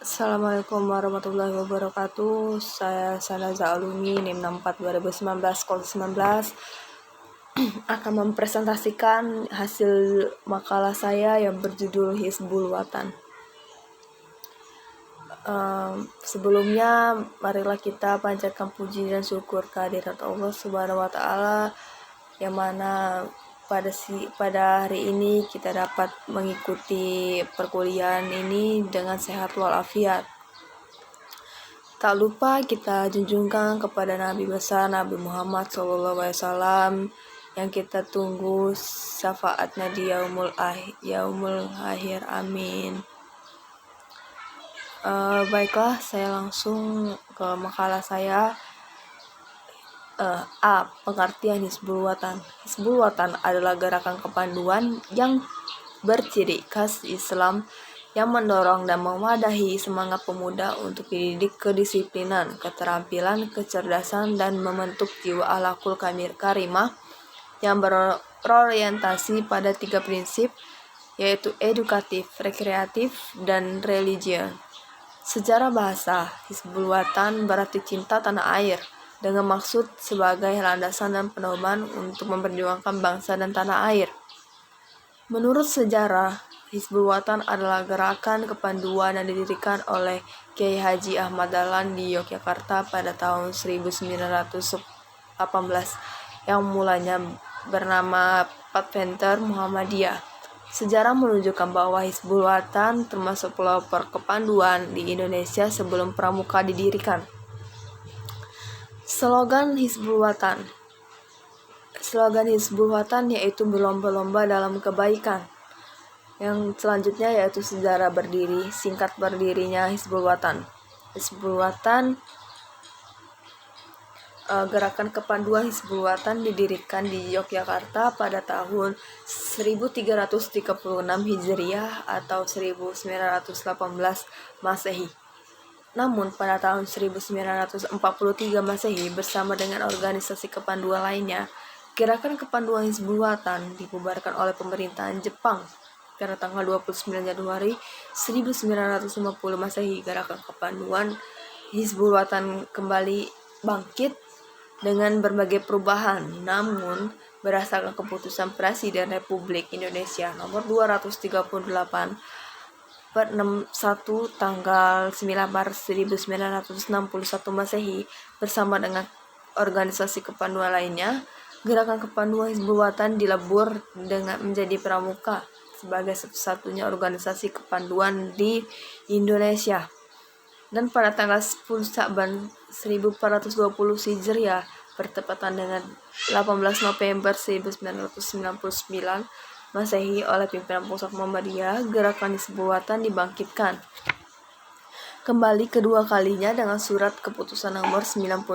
Assalamualaikum warahmatullahi wabarakatuh. Saya Sanaza Alumi, NIM 64 2019 Kol 19 akan mempresentasikan hasil makalah saya yang berjudul Hizbul Watan. Sebelumnya, marilah kita panjatkan puji dan syukur kehadirat Allah Subhanahu wa Ta'ala, yang mana pada hari ini kita dapat mengikuti perkuliahan ini dengan sehat walafiat. Tak lupa kita junjungkan kepada Nabi besar Nabi Muhammad SAW yang kita tunggu syafaatnya di yaumul akhir. Amin. Baiklah, saya langsung ke makalah saya. Pengertian Hizbul Watan. Hizbul Watan adalah gerakan kepanduan yang berciri khas Islam yang mendorong dan memadahi semangat pemuda untuk dididik kedisiplinan, keterampilan, kecerdasan, dan membentuk jiwa akhlakul karimah yang berorientasi pada 3 prinsip, yaitu edukatif, rekreatif, dan religius. Secara bahasa, Hizbul Watan berarti cinta tanah air, dengan maksud sebagai landasan dan pedoman untuk memperjuangkan bangsa dan tanah air. Menurut sejarah, Hizbul Watan adalah gerakan kepanduan yang didirikan oleh Kiai Haji Ahmad Dahlan di Yogyakarta pada tahun 1918 yang mulanya bernama Padventer Muhammadiyah. Sejarah menunjukkan bahwa Hizbul Watan termasuk pelopor kepanduan di Indonesia sebelum Pramuka didirikan. Slogan Hizbul Watan. Slogan Hizbul Watan yaitu berlomba-lomba dalam kebaikan. Yang selanjutnya yaitu sejarah berdiri, singkat berdirinya Hizbul Watan. Hizbul Watan, gerakan kepanduan Hizbul Watan didirikan di Yogyakarta pada tahun 1336 Hijriah atau 1918 Masehi. Namun pada tahun 1943 Masehi bersama dengan organisasi kepanduan lainnya, gerakan kepanduan Hizbul Watan dibubarkan oleh pemerintahan Jepang pada tanggal 29 Januari 1950 Masehi. Gerakan kepanduan Hizbul Watan kembali bangkit dengan berbagai perubahan, namun berdasarkan keputusan Presiden Republik Indonesia nomor 238 per 61 tanggal 9 Maret 1961 Masehi bersama dengan organisasi kepanduan lainnya, gerakan kepanduan Hizbul Watan dilebur dengan menjadi Pramuka sebagai satu-satunya organisasi kepanduan di Indonesia. Dan pada tanggal 10 Sya'ban 1420 Hijriah bertepatan dengan 18 November 1999 Masehi oleh pimpinan pusat Muhammadiyah, gerakan Hizbul Watan dibangkitkan kembali kedua kalinya dengan surat keputusan nomor 92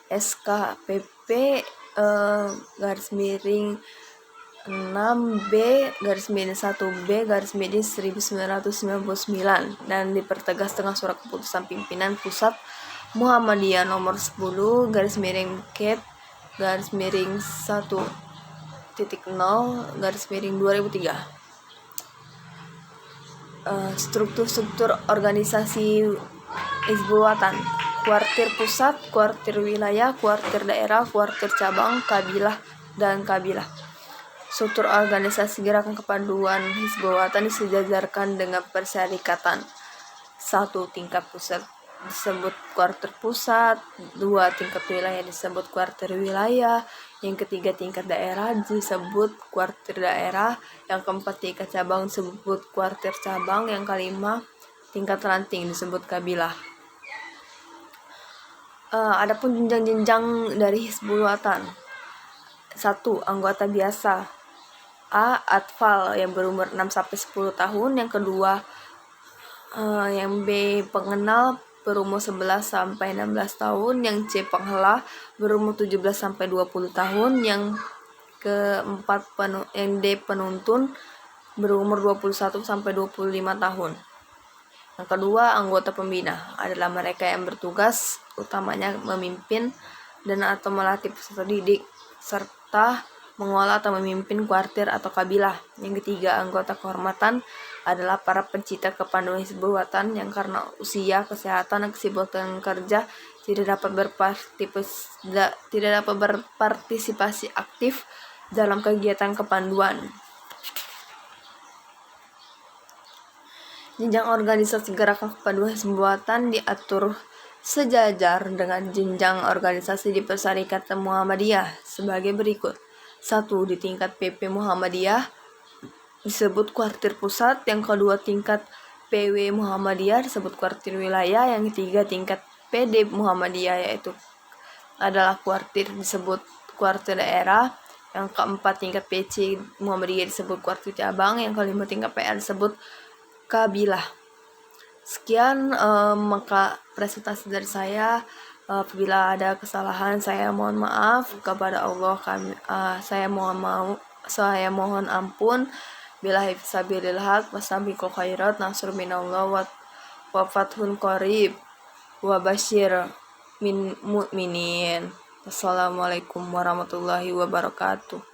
SKPP _6B _1B _1999 dan dipertegas dengan surat keputusan pimpinan pusat Muhammadiyah nomor 10 _Kep _1.0 struktur organisasi Hizbul Watan: kuartir pusat, kuartir wilayah, kuartir daerah, kuartir cabang, kabilah, dan kabilah. Struktur organisasi gerakan kepanduan Hizbul Watan disejajarkan dengan persyarikatan. 1. Tingkat pusat disebut kuartir pusat, 2. Tingkat wilayah disebut kuartir wilayah, yang ketiga tingkat daerah disebut kuartir daerah, yang keempat tingkat cabang disebut kuartir cabang, yang kelima tingkat ranting disebut kabilah. Adapun jenjang-jenjang dari Hizbul Watan. 1. Anggota biasa. A. Atfal yang berumur 6-10 tahun. Yang kedua, yang B. Pengenal berumur 11-16 tahun. Yang C. Penghela berumur 17-20 tahun. Yang keempat, yang D. Penuntun berumur 21-25 tahun. Yang kedua, anggota pembina adalah mereka yang bertugas utamanya memimpin dan atau melatih peserta didik serta mengelola atau memimpin kuartir atau kabilah. Yang ketiga, anggota kehormatan adalah para pencipta kepanduan Hizbul Wathan yang karena usia, kesehatan, dan kesibukan kerja tidak dapat berpartisipasi aktif dalam kegiatan kepanduan. Jenjang organisasi gerakan kepanduan Hizbul Wathan diatur sejajar dengan jenjang organisasi di Persyarikatan Muhammadiyah sebagai berikut. 1. Di tingkat PP Muhammadiyah disebut kuartir pusat, yang kedua tingkat PW Muhammadiyah disebut kuartir wilayah, yang ketiga tingkat PD Muhammadiyah yaitu adalah kuartir disebut kuartir daerah, yang keempat tingkat PC Muhammadiyah disebut kuartir cabang, yang kelima tingkat PR disebut kabilah. Sekian maka presentasi dari saya. Apabila ada kesalahan saya mohon maaf kepada Allah. Saya mohon ampun. Billahi fisabilil haq wasabiqul khairat nasr minallah wa fathun qarib wa basyir min mu'minin. Wassalamualaikum warahmatullahi wabarakatuh.